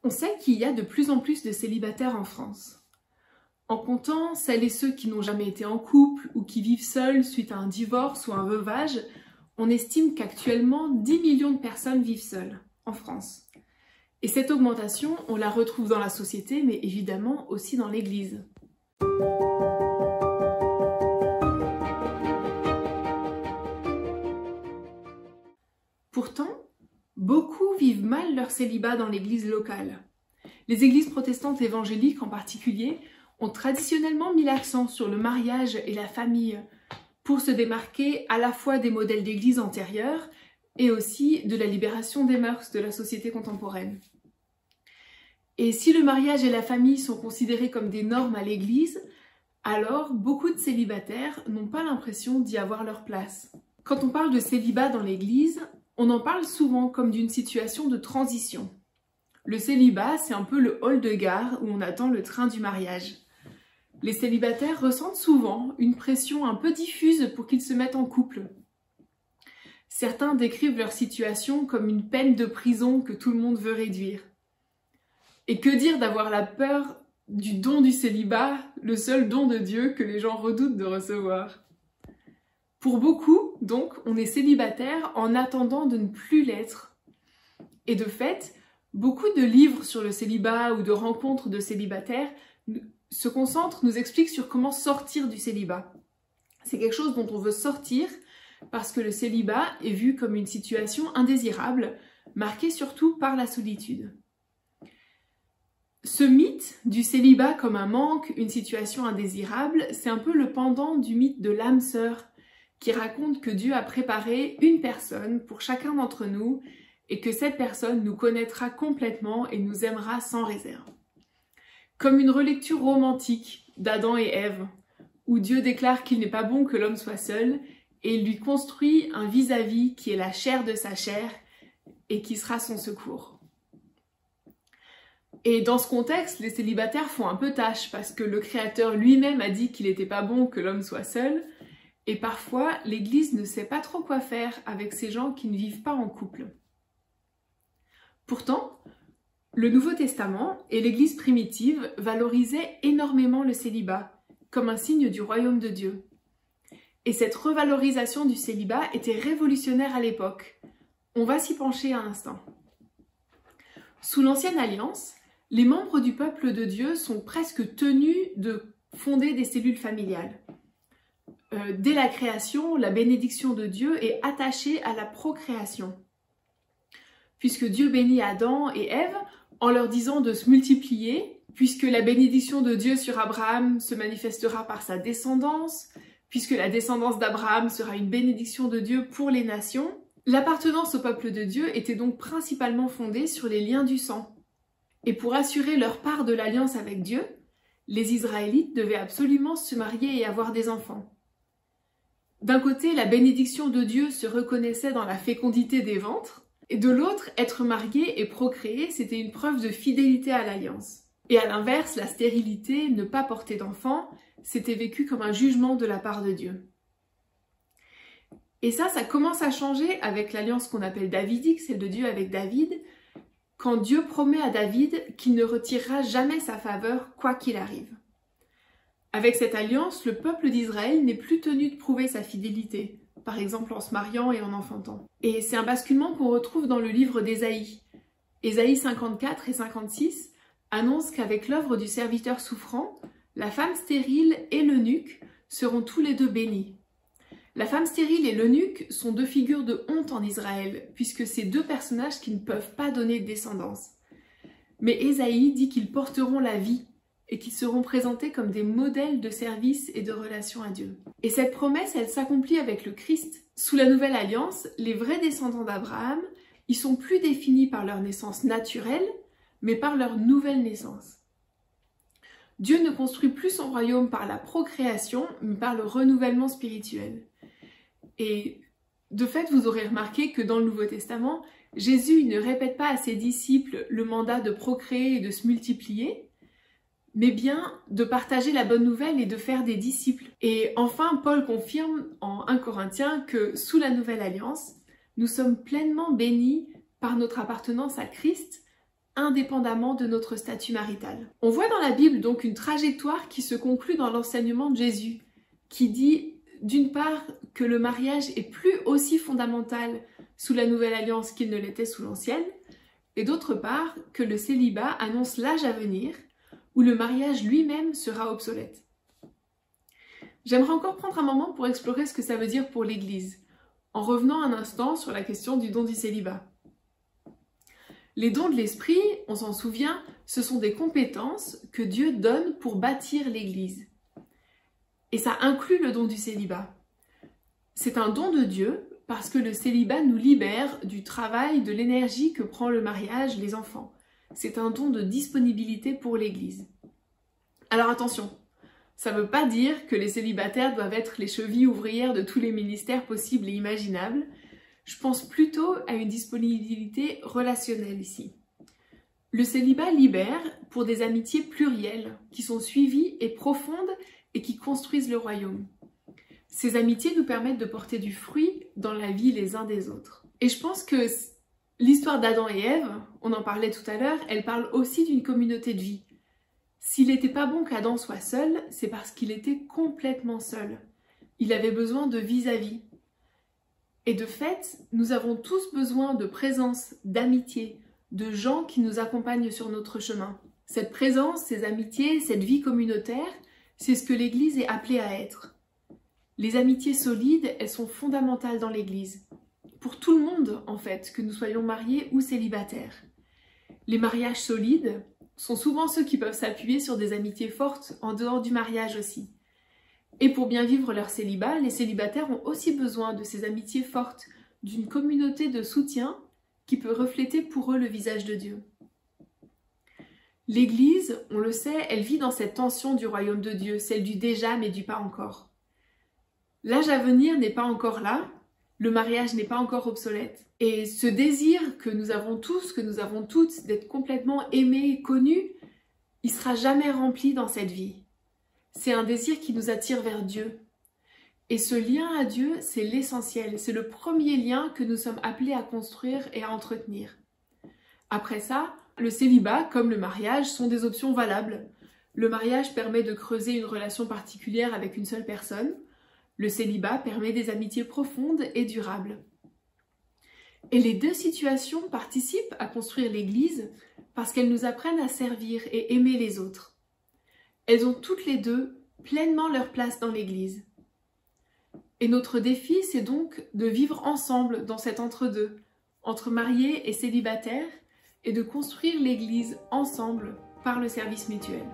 On sait qu'il y a de plus en plus de célibataires en France. En comptant celles et ceux qui n'ont jamais été en couple ou qui vivent seuls suite à un divorce ou un veuvage, on estime qu'actuellement 10 millions de personnes vivent seules en France. Et cette augmentation, on la retrouve dans la société, mais évidemment aussi dans l'Église. Pourtant, beaucoup vivent mal leur célibat dans l'Église locale. Les églises protestantes évangéliques en particulier ont traditionnellement mis l'accent sur le mariage et la famille pour se démarquer à la fois des modèles d'église antérieurs et aussi de la libération des mœurs de la société contemporaine. Et si le mariage et la famille sont considérés comme des normes à l'église, alors beaucoup de célibataires n'ont pas l'impression d'y avoir leur place. Quand on parle de célibat dans l'église, on en parle souvent comme d'une situation de transition. Le célibat, c'est un peu le hall de gare où on attend le train du mariage. Les célibataires ressentent souvent une pression un peu diffuse pour qu'ils se mettent en couple. Certains décrivent leur situation comme une peine de prison que tout le monde veut réduire. Et que dire d'avoir la peur du don du célibat, le seul don de Dieu que les gens redoutent de recevoir. Pour beaucoup, donc, on est célibataire en attendant de ne plus l'être. Et de fait, beaucoup de livres sur le célibat ou de rencontres de célibataires se concentrent, nous expliquent sur comment sortir du célibat. C'est quelque chose dont on veut sortir parce que le célibat est vu comme une situation indésirable, marquée surtout par la solitude. Ce mythe du célibat comme un manque, une situation indésirable, c'est un peu le pendant du mythe de l'âme sœur, qui raconte que Dieu a préparé une personne pour chacun d'entre nous et que cette personne nous connaîtra complètement et nous aimera sans réserve. Comme une relecture romantique d'Adam et Ève, où Dieu déclare qu'il n'est pas bon que l'homme soit seul et il lui construit un vis-à-vis qui est la chair de sa chair et qui sera son secours. Et dans ce contexte, les célibataires font un peu tâche parce que le Créateur lui-même a dit qu'il n'était pas bon que l'homme soit seul et parfois l'Église ne sait pas trop quoi faire avec ces gens qui ne vivent pas en couple. Pourtant, le Nouveau Testament et l'Église primitive valorisaient énormément le célibat, comme un signe du royaume de Dieu. Et cette revalorisation du célibat était révolutionnaire à l'époque. On va s'y pencher un instant. Sous l'Ancienne Alliance, les membres du peuple de Dieu sont presque tenus de fonder des cellules familiales. Dès la création, la bénédiction de Dieu est attachée à la procréation. Puisque Dieu bénit Adam et Ève en leur disant de se multiplier, puisque la bénédiction de Dieu sur Abraham se manifestera par sa descendance, puisque la descendance d'Abraham sera une bénédiction de Dieu pour les nations, l'appartenance au peuple de Dieu était donc principalement fondée sur les liens du sang. Et pour assurer leur part de l'alliance avec Dieu, les Israélites devaient absolument se marier et avoir des enfants. D'un côté, la bénédiction de Dieu se reconnaissait dans la fécondité des ventres, et de l'autre, être marié et procréer, c'était une preuve de fidélité à l'alliance. Et à l'inverse, la stérilité, ne pas porter d'enfants, c'était vécu comme un jugement de la part de Dieu. Et ça commence à changer avec l'alliance qu'on appelle davidique, celle de Dieu avec David, quand Dieu promet à David qu'il ne retirera jamais sa faveur quoi qu'il arrive. Avec cette alliance, le peuple d'Israël n'est plus tenu de prouver sa fidélité, par exemple en se mariant et en enfantant. Et c'est un basculement qu'on retrouve dans le livre d'Ésaïe. Ésaïe 54 et 56 annoncent qu'avec l'œuvre du serviteur souffrant, la femme stérile et l'eunuque seront tous les deux bénis. La femme stérile et l'eunuque sont deux figures de honte en Israël, puisque c'est deux personnages qui ne peuvent pas donner de descendance. Mais Ésaïe dit qu'ils porteront la vie et qu'ils seront présentés comme des modèles de service et de relation à Dieu. Et cette promesse, elle s'accomplit avec le Christ. Sous la Nouvelle Alliance, les vrais descendants d'Abraham, ils sont plus définis par leur naissance naturelle, mais par leur nouvelle naissance. Dieu ne construit plus son royaume par la procréation, mais par le renouvellement spirituel. Et de fait, vous aurez remarqué que dans le Nouveau Testament, Jésus ne répète pas à ses disciples le mandat de procréer et de se multiplier, mais bien de partager la bonne nouvelle et de faire des disciples. Et enfin, Paul confirme en 1 Corinthiens que sous la Nouvelle Alliance, nous sommes pleinement bénis par notre appartenance à Christ, indépendamment de notre statut marital. On voit dans la Bible donc une trajectoire qui se conclut dans l'enseignement de Jésus, qui dit d'une part que le mariage est plus aussi fondamental sous la nouvelle alliance qu'il ne l'était sous l'ancienne, et d'autre part que le célibat annonce l'âge à venir où le mariage lui-même sera obsolète. J'aimerais encore prendre un moment pour explorer ce que ça veut dire pour l'Église, en revenant un instant sur la question du don du célibat. Les dons de l'Esprit, on s'en souvient, ce sont des compétences que Dieu donne pour bâtir l'Église. Et ça inclut le don du célibat. C'est un don de Dieu parce que le célibat nous libère du travail, de l'énergie que prend le mariage, les enfants. C'est un don de disponibilité pour l'Église. Alors attention, ça ne veut pas dire que les célibataires doivent être les chevilles ouvrières de tous les ministères possibles et imaginables. Je pense plutôt à une disponibilité relationnelle ici. Le célibat libère pour des amitiés plurielles qui sont suivies et profondes et qui construisent le royaume. Ces amitiés nous permettent de porter du fruit dans la vie les uns des autres. Et je pense que l'histoire d'Adam et Ève, on en parlait tout à l'heure, elle parle aussi d'une communauté de vie. S'il n'était pas bon qu'Adam soit seul, c'est parce qu'il était complètement seul. Il avait besoin de vis-à-vis. Et de fait, nous avons tous besoin de présence, d'amitié, de gens qui nous accompagnent sur notre chemin. Cette présence, ces amitiés, cette vie communautaire, c'est ce que l'Église est appelée à être. Les amitiés solides, elles sont fondamentales dans l'Église. Pour tout le monde, en fait, que nous soyons mariés ou célibataires. Les mariages solides sont souvent ceux qui peuvent s'appuyer sur des amitiés fortes en dehors du mariage aussi. Et pour bien vivre leur célibat, les célibataires ont aussi besoin de ces amitiés fortes, d'une communauté de soutien qui peut refléter pour eux le visage de Dieu. L'Église, on le sait, elle vit dans cette tension du royaume de Dieu, celle du déjà mais du pas encore. L'âge à venir n'est pas encore là, le mariage n'est pas encore obsolète. Et ce désir que nous avons tous, que nous avons toutes, d'être complètement aimés, connus, il sera jamais rempli dans cette vie. C'est un désir qui nous attire vers Dieu. Et ce lien à Dieu, c'est l'essentiel, c'est le premier lien que nous sommes appelés à construire et à entretenir. Après ça, le célibat, comme le mariage, sont des options valables. Le mariage permet de creuser une relation particulière avec une seule personne. Le célibat permet des amitiés profondes et durables. Et les deux situations participent à construire l'Église parce qu'elles nous apprennent à servir et aimer les autres. Elles ont toutes les deux pleinement leur place dans l'Église. Et notre défi, c'est donc de vivre ensemble dans cet entre-deux, entre mariés et célibataires, et de construire l'Église ensemble par le service mutuel.